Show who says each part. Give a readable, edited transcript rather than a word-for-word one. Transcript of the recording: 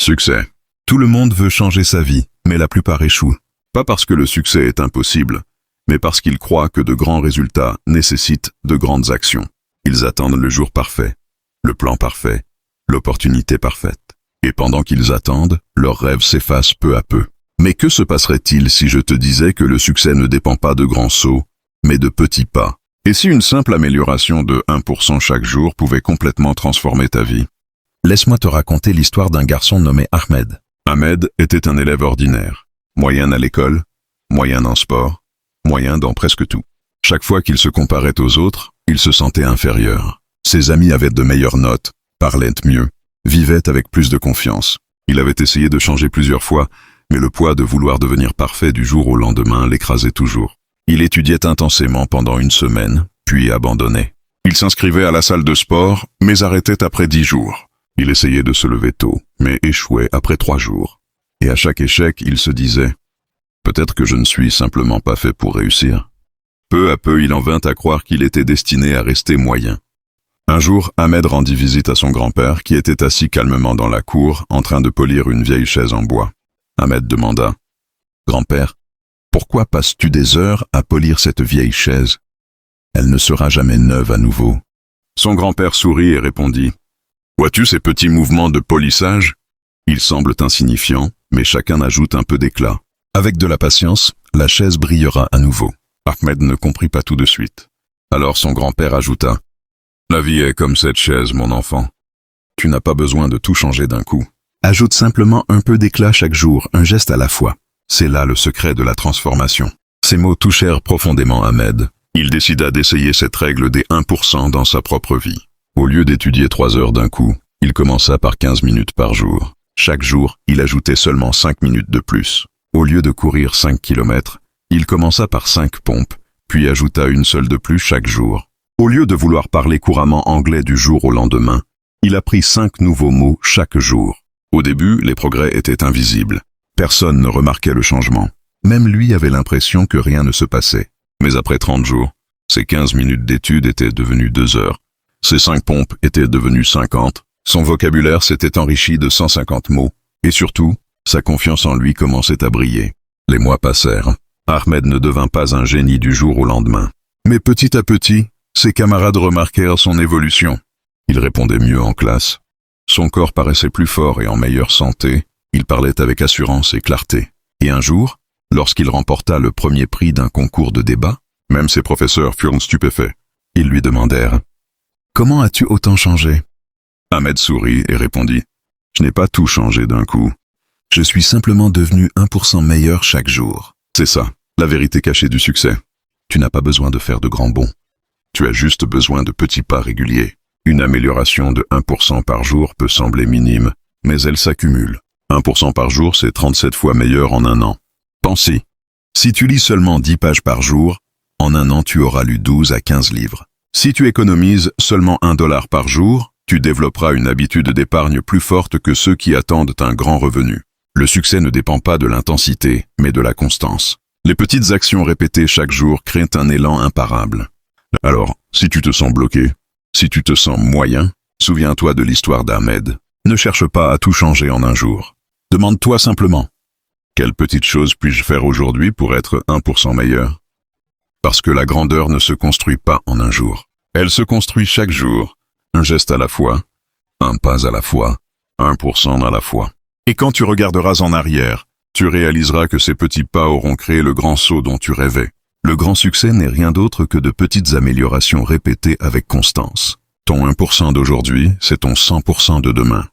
Speaker 1: Succès. Tout le monde veut changer sa vie, mais la plupart échouent. Pas parce que le succès est impossible, mais parce qu'ils croient que de grands résultats nécessitent de grandes actions. Ils attendent le jour parfait, le plan parfait, l'opportunité parfaite. Et pendant qu'ils attendent, leurs rêves s'effacent peu à peu. Mais que se passerait-il si je te disais que le succès ne dépend pas de grands sauts, mais de petits pas? Et si une simple amélioration de 1% chaque jour pouvait complètement transformer ta vie?
Speaker 2: Laisse-moi te raconter l'histoire d'un garçon nommé Ahmed.
Speaker 1: Ahmed était un élève ordinaire, moyen à l'école, moyen en sport, moyen dans presque tout. Chaque fois qu'il se comparait aux autres, il se sentait inférieur. Ses amis avaient de meilleures notes, parlaient mieux, vivaient avec plus de confiance. Il avait essayé de changer plusieurs fois, mais le poids de vouloir devenir parfait du jour au lendemain l'écrasait toujours. Il étudiait intensément pendant une semaine, puis abandonnait. Il s'inscrivait à la salle de sport, mais arrêtait après 10 jours. Il essayait de se lever tôt, mais échouait après 3 jours. Et à chaque échec, il se disait « Peut-être que je ne suis simplement pas fait pour réussir ». Peu à peu, il en vint à croire qu'il était destiné à rester moyen. Un jour, Ahmed rendit visite à son grand-père qui était assis calmement dans la cour en train de polir une vieille chaise en bois. Ahmed demanda « Grand-père, pourquoi passes-tu des heures à polir cette vieille chaise? Elle ne sera jamais neuve à nouveau. » Son grand-père sourit et répondit « Vois-tu ces petits mouvements de polissage? Ils semblent insignifiants, mais chacun ajoute un peu d'éclat. Avec de la patience, la chaise brillera à nouveau. » Ahmed ne comprit pas tout de suite. Alors son grand-père ajouta « La vie est comme cette chaise, mon enfant. Tu n'as pas besoin de tout changer d'un coup. Ajoute simplement un peu d'éclat chaque jour, un geste à la fois. C'est là le secret de la transformation. » Ces mots touchèrent profondément Ahmed. Il décida d'essayer cette règle des 1% dans sa propre vie. Au lieu d'étudier 3 heures d'un coup, il commença par 15 minutes par jour. Chaque jour, il ajoutait seulement 5 minutes de plus. Au lieu de courir 5 kilomètres, il commença par 5 pompes, puis ajouta une seule de plus chaque jour. Au lieu de vouloir parler couramment anglais du jour au lendemain, il apprit 5 nouveaux mots chaque jour. Au début, les progrès étaient invisibles. Personne ne remarquait le changement. Même lui avait l'impression que rien ne se passait. Mais après 30 jours, ses 15 minutes d'études étaient devenues 2 heures. Ses 5 pompes étaient devenues 50. Son vocabulaire s'était enrichi de 150 mots. Et surtout, sa confiance en lui commençait à briller. Les mois passèrent. Ahmed ne devint pas un génie du jour au lendemain. Mais petit à petit, ses camarades remarquèrent son évolution. Il répondait mieux en classe. Son corps paraissait plus fort et en meilleure santé. Il parlait avec assurance et clarté. Et un jour, lorsqu'il remporta le premier prix d'un concours de débat, même ses professeurs furent stupéfaits. Ils lui demandèrent « Comment as-tu autant changé ?» Ahmed sourit et répondit « Je n'ai pas tout changé d'un coup. Je suis simplement devenu 1% meilleur chaque jour. » C'est ça, la vérité cachée du succès. Tu n'as pas besoin de faire de grands bonds. Tu as juste besoin de petits pas réguliers. Une amélioration de 1% par jour peut sembler minime, mais elle s'accumule. 1% par jour, c'est 37 fois meilleur en un an. Pense-y. Si tu lis seulement 10 pages par jour, en un an tu auras lu 12 à 15 livres. Si tu économises seulement $1 par jour, tu développeras une habitude d'épargne plus forte que ceux qui attendent un grand revenu. Le succès ne dépend pas de l'intensité, mais de la constance. Les petites actions répétées chaque jour créent un élan imparable. Alors, si tu te sens bloqué, si tu te sens moyen, souviens-toi de l'histoire d'Ahmed. Ne cherche pas à tout changer en un jour. Demande-toi simplement, quelle petite chose puis-je faire aujourd'hui pour être 1% meilleur? Parce que la grandeur ne se construit pas en un jour. Elle se construit chaque jour, un geste à la fois, un pas à la fois, 1% à la fois. Et quand tu regarderas en arrière, tu réaliseras que ces petits pas auront créé le grand saut dont tu rêvais. Le grand succès n'est rien d'autre que de petites améliorations répétées avec constance. Ton 1% d'aujourd'hui, c'est ton 100% de demain.